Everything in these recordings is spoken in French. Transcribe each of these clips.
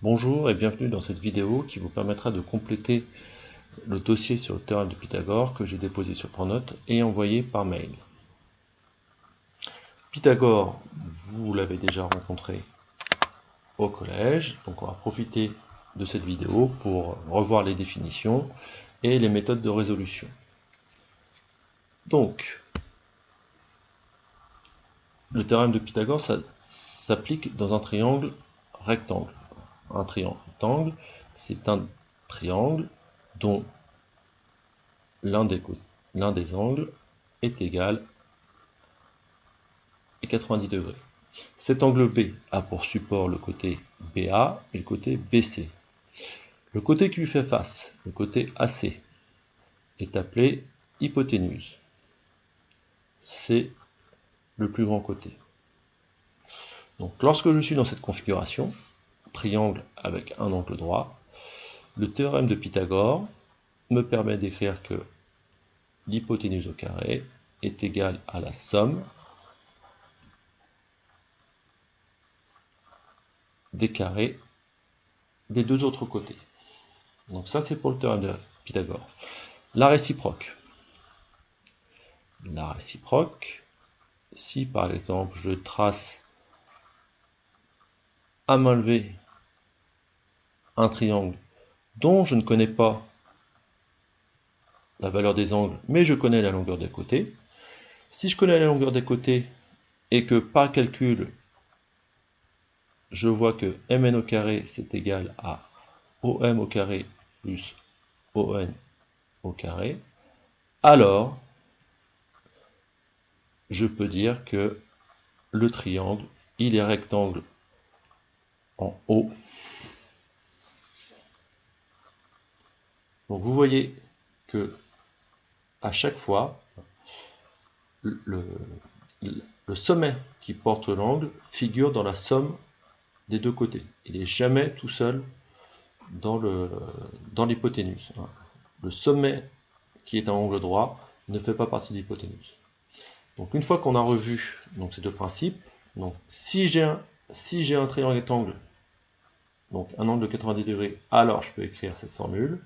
Bonjour et bienvenue dans cette vidéo qui vous permettra de compléter le dossier sur le théorème de Pythagore que j'ai déposé sur Pronote et envoyé par mail. Pythagore, vous l'avez déjà rencontré au collège, donc on va profiter de cette vidéo pour revoir les définitions et les méthodes de résolution. Donc, le théorème de Pythagore s'applique dans un triangle rectangle. Un triangle rectangle, c'est un triangle dont l'un des angles est égal à 90 degrés. Cet angle B a pour support le côté BA et le côté BC. Le côté qui lui fait face, le côté AC, est appelé hypoténuse. C'est le plus grand côté. Donc lorsque je suis dans cette configuration, triangle avec un angle droit, le théorème de Pythagore me permet d'écrire que l'hypoténuse au carré est égale à la somme des carrés des deux autres côtés. Donc ça c'est pour le théorème de Pythagore. La réciproque. La réciproque, si par exemple je trace à main levée un triangle dont je ne connais pas la valeur des angles, mais je connais la longueur des côtés, si je connais la longueur des côtés et que par calcul je vois que mn au carré c'est égal à om au carré plus on au carré, alors je peux dire que le triangle, il est rectangle en haut. Donc vous voyez que à chaque fois, le, le sommet qui porte l'angle figure dans la somme des deux côtés. Il n'est jamais tout seul dans l'hypoténuse. Le sommet qui est un angle droit ne fait pas partie de l'hypoténuse. Donc une fois qu'on a revu donc, ces deux principes, donc, si j'ai un triangle rectangle, donc un angle de 90 degrés, alors je peux écrire cette formule.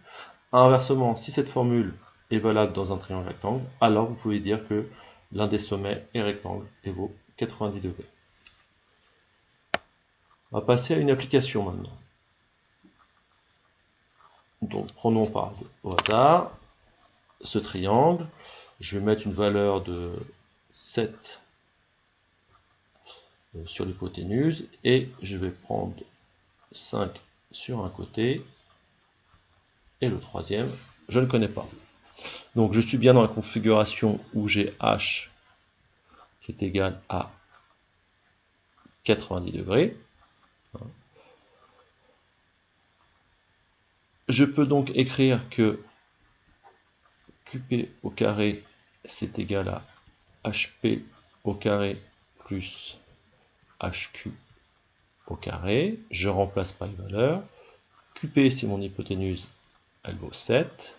Inversement, si cette formule est valable dans un triangle rectangle, alors vous pouvez dire que l'un des sommets est rectangle et vaut 90 degrés. On va passer à une application maintenant. Donc prenons au hasard ce triangle. Je vais mettre une valeur de 7 sur l'hypoténuse et je vais prendre 5 sur un côté et le troisième, je ne connais pas. Donc je suis bien dans la configuration où j'ai h qui est égal à 90 degrés. Je peux donc écrire que QP au carré c'est égal à HP au carré plus HQ au carré. Je remplace par les valeurs. QP c'est mon hypoténuse, elle vaut 7.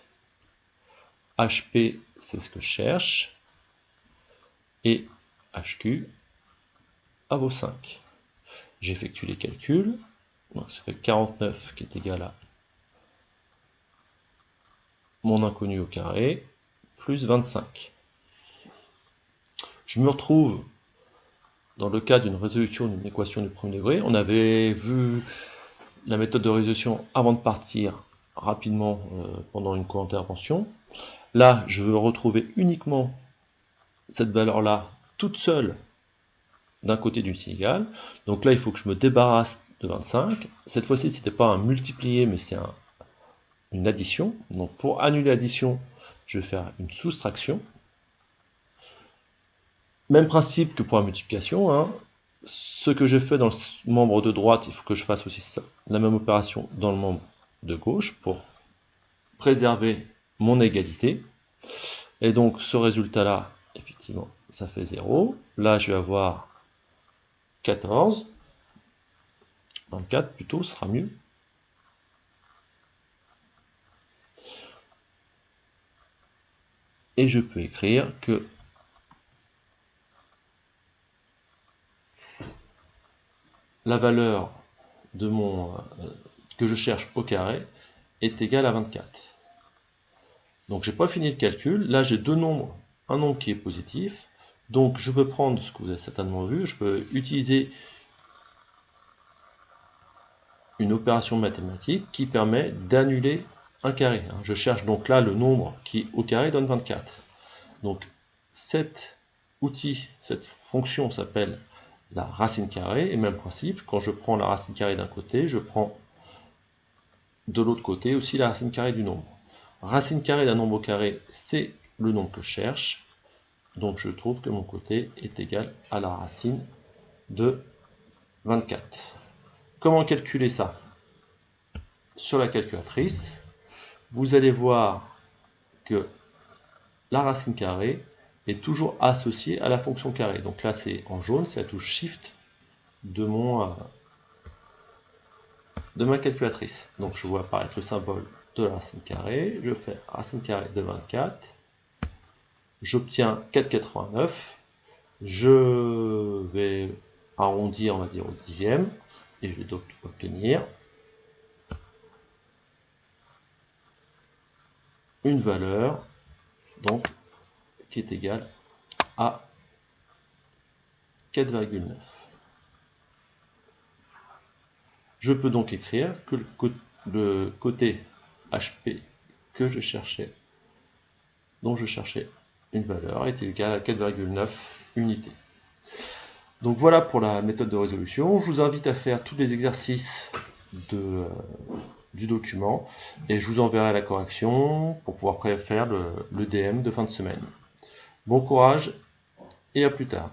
HP c'est ce que je cherche. Et HQ elle vaut 5. J'effectue les calculs. Donc ça fait 49 qui est égal à mon inconnu au carré, plus 25. Je me retrouve dans le cas d'une résolution d'une équation du premier degré. On avait vu la méthode de résolution avant de partir rapidement pendant une co-intervention. Là, je veux retrouver uniquement cette valeur-là toute seule d'un côté d'une signe égale. Donc là, il faut que je me débarrasse de 25. Cette fois-ci, ce n'était pas un multiplié, mais c'est une addition. Donc pour annuler l'addition, je vais faire une soustraction. Même principe que pour la multiplication. Hein. Ce que j'ai fait dans le membre de droite, il faut que je fasse aussi ça, la même opération dans le membre de gauche pour préserver mon égalité. Et donc ce résultat-là, effectivement, ça fait 0. Là, je vais avoir 14. 24 plutôt, sera mieux. Et je peux écrire que la valeur que je cherche au carré est égal à 24. Donc j'ai pas fini le calcul, là j'ai deux nombres, un nombre qui est positif, donc je peux prendre ce que vous avez certainement vu, je peux utiliser une opération mathématique qui permet d'annuler un carré. Je cherche donc là le nombre qui au carré donne 24. Donc cet outil, cette fonction s'appelle la racine carrée, et même principe, quand je prends la racine carrée d'un côté, je prends de l'autre côté aussi la racine carrée du nombre. Racine carrée d'un nombre au carré, c'est le nombre que je cherche, donc je trouve que mon côté est égal à la racine de 24. Comment calculer ça? Sur la calculatrice, vous allez voir que la racine carrée est toujours associée à la fonction carrée. Donc là c'est en jaune, c'est la touche Shift de ma calculatrice. Donc je vois apparaître le symbole de la racine carrée, je fais racine carrée de 24, j'obtiens 4,89, je vais arrondir on va dire au dixième, et je vais donc obtenir une valeur donc qui est égale à 4,9. Je peux donc écrire que le côté HP que je cherchais, dont je cherchais une valeur, est égal à 4,9 unités. Donc voilà pour la méthode de résolution. Je vous invite à faire tous les exercices du document et je vous enverrai la correction pour pouvoir faire le DM de fin de semaine. Bon courage et à plus tard.